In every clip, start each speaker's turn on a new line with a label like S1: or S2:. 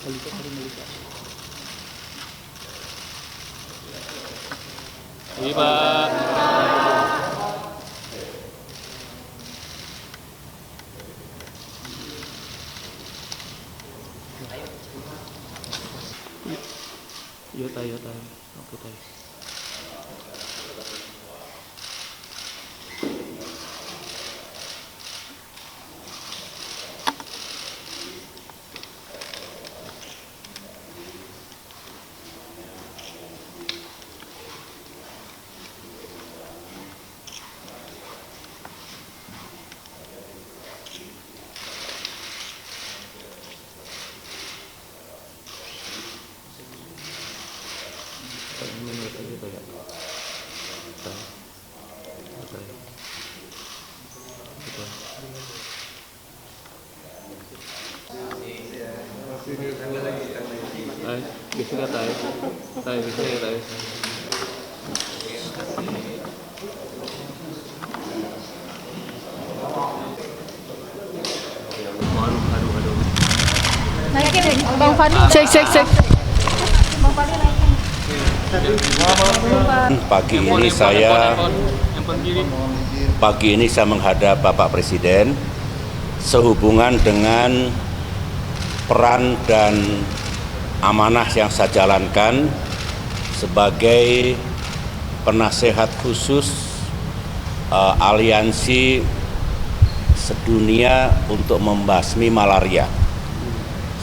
S1: Iya, Pak. Iya, tayo. Oke, tayo. Bisa nggak tayo? Bisa nggak tayo? Aduh.
S2: Naikin Bang Fadli. Cek. Bang Fadli naikin.
S3: Pagi ini saya menghadap Bapak Presiden sehubungan dengan peran dan amanah yang saya jalankan sebagai penasehat khusus aliansi sedunia untuk membasmi malaria.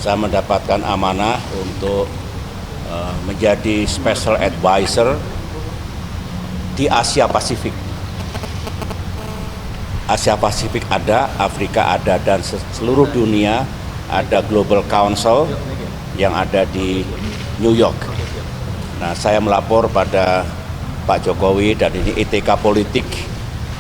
S3: Saya mendapatkan amanah untuk menjadi special advisor di Asia Pasifik. Asia Pasifik ada, Afrika ada, dan seluruh dunia ada Global Council yang ada di New York. Nah, saya melapor pada Pak Jokowi, dan ini etika politik,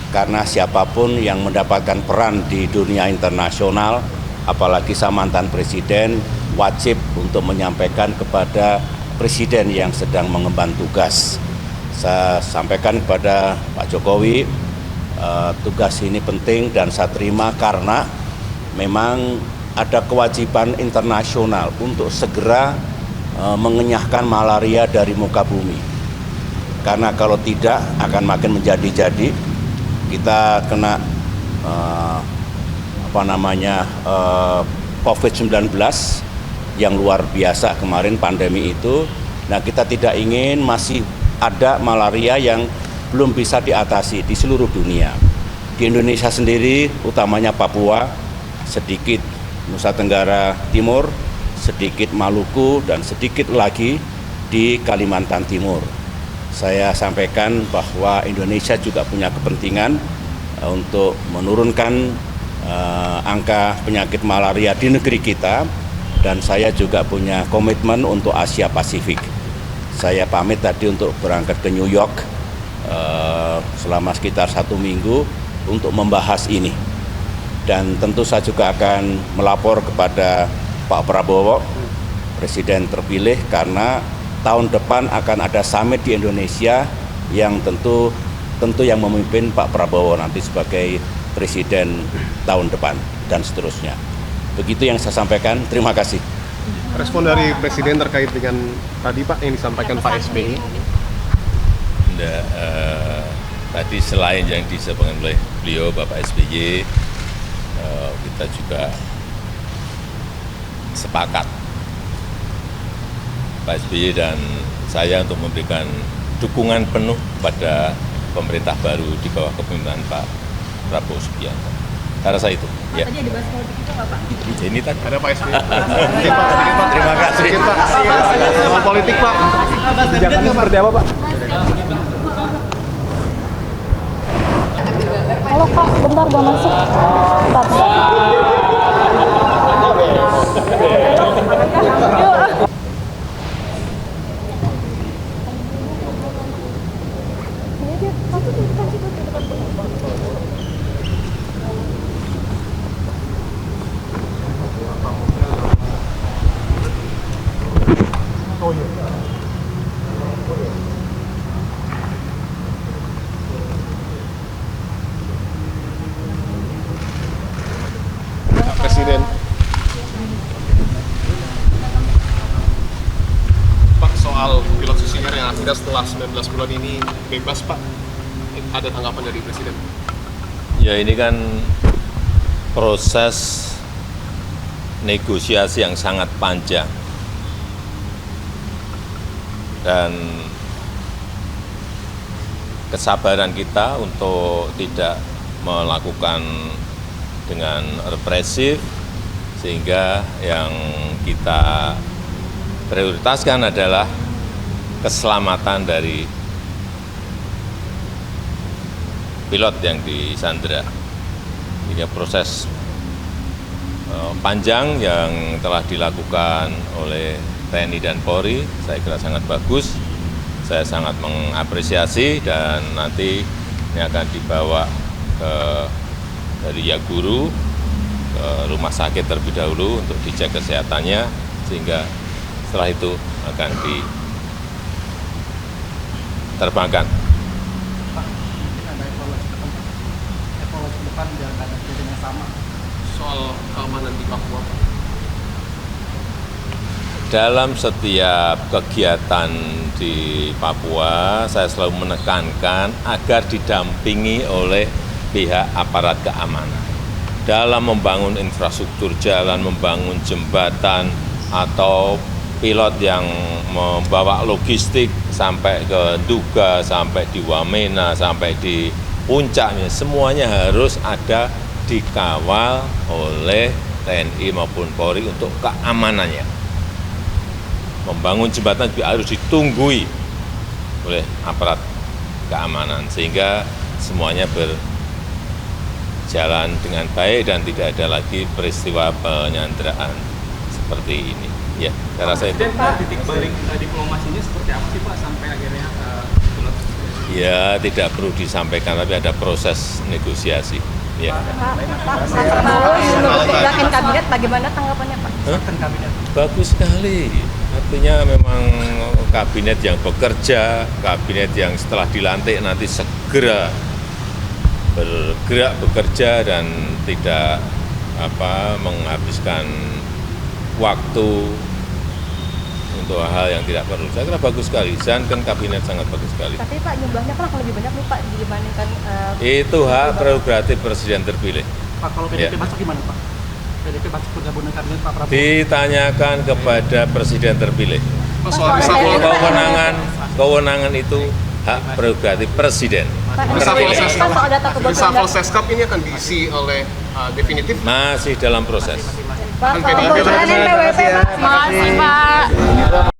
S3: karena siapapun yang mendapatkan peran di dunia internasional, apalagi saya mantan presiden, wajib untuk menyampaikan kepada presiden yang sedang mengemban tugas. Saya sampaikan kepada Pak Jokowi, tugas ini penting dan saya terima karena memang ada kewajiban internasional untuk segera mengenyahkan malaria dari muka bumi. Karena kalau tidak akan makin menjadi-jadi. Kita kena COVID-19 yang luar biasa kemarin, pandemi itu. Nah, kita tidak ingin masih ada malaria yang belum bisa diatasi di seluruh dunia. Di Indonesia sendiri, utamanya Papua, sedikit Nusa Tenggara Timur, sedikit Maluku, dan sedikit lagi di Kalimantan Timur. Saya sampaikan bahwa Indonesia juga punya kepentingan untuk menurunkan angka penyakit malaria di negeri kita, dan saya juga punya komitmen untuk Asia Pasifik. Saya pamit tadi untuk berangkat ke New York selama sekitar 1 minggu untuk membahas ini. Dan tentu saya juga akan melapor kepada Pak Prabowo, Presiden terpilih, karena tahun depan akan ada summit di Indonesia yang tentu yang memimpin Pak Prabowo nanti sebagai Presiden tahun depan dan seterusnya. Begitu yang saya sampaikan, terima kasih.
S4: Respon dari Presiden terkait dengan tadi Pak yang disampaikan Pak SBY.
S5: Tadi selain yang disampaikan oleh beliau Bapak SBY, kita juga sepakat Pak SBY dan saya untuk memberikan dukungan penuh pada pemerintah baru di bawah kepemimpinan Pak Prabowo Subianto. Saya rasa itu.
S2: Pak, tadi ada bahas politik itu nggak Pak?
S5: Ini tadi
S4: Ada Pak SBY.
S5: terima kasih.
S4: Soal politik Pak. Kebijakannya seperti apa Pak?
S6: Halo Kak, bentar gak masuk. Bentar.
S4: pastikan setelah 19 bulan ini bebas Pak. Ada tanggapan dari Presiden?
S5: Ya ini kan proses negosiasi yang sangat panjang. Dan kesabaran kita untuk tidak melakukan dengan represif, sehingga yang kita prioritaskan adalah keselamatan dari pilot yang disandra. Ini proses panjang yang telah dilakukan oleh TNI dan Polri, saya kira sangat bagus. Saya sangat mengapresiasi dan nanti ini akan dibawa dari Yaguru ke rumah sakit terlebih dahulu untuk dicek kesehatannya, sehingga setelah itu akan diterbangkan.
S7: Pak, mungkin ada evaluasi ke depan biar nggak ada kejadian yang sama
S4: Soal keamanan di Papua Pak.
S5: Dalam setiap kegiatan di Papua, saya selalu menekankan agar didampingi oleh pihak aparat keamanan. Dalam membangun infrastruktur jalan, membangun jembatan, atau pilot yang membawa logistik sampai ke Nduga, sampai di Wamena, sampai di puncaknya, semuanya harus ada dikawal oleh TNI maupun Polri untuk keamanannya. Membangun jembatan juga harus ditunggui oleh aparat keamanan, sehingga semuanya berjalan dengan baik dan tidak ada lagi peristiwa penyanderaan seperti ini. Ya, saya rasa itu.
S7: titik balik diplomasinya seperti apa sih Pak sampai akhirnya
S5: Ya, tidak perlu disampaikan, tapi ada proses negosiasi. Ya.
S2: Pak, menurut tindakan kabinet bagaimana tanggapannya Pak?
S7: kabinet?
S5: Bagus sekali. Artinya memang kabinet yang bekerja, kabinet yang setelah dilantik nanti segera bergerak bekerja dan tidak menghabiskan waktu untuk hal yang tidak perlu. Saya kira bagus sekali. Dan kan kabinet sangat bagus sekali.
S2: Tapi Pak, jumlahnya kan akan lebih banyak nih Pak dibandingkan
S5: Itu hak prerogatif presiden terpilih.
S7: Pak, kalau PDIP masuk gimana Pak? PDIP masuk bergabung dengan kabinet Pak Prabowo?
S5: Ditanyakan kepada presiden terpilih.
S4: Soal reshuffle
S5: Kewenangan itu hak prerogatif presiden.
S2: soal data
S4: reshuffle
S2: kebocoran.
S4: Seskap ini akan diisi oleh definitif.
S5: Masih dalam proses.
S2: Pak, kebocoran NPWP Pak. Makasih Pak.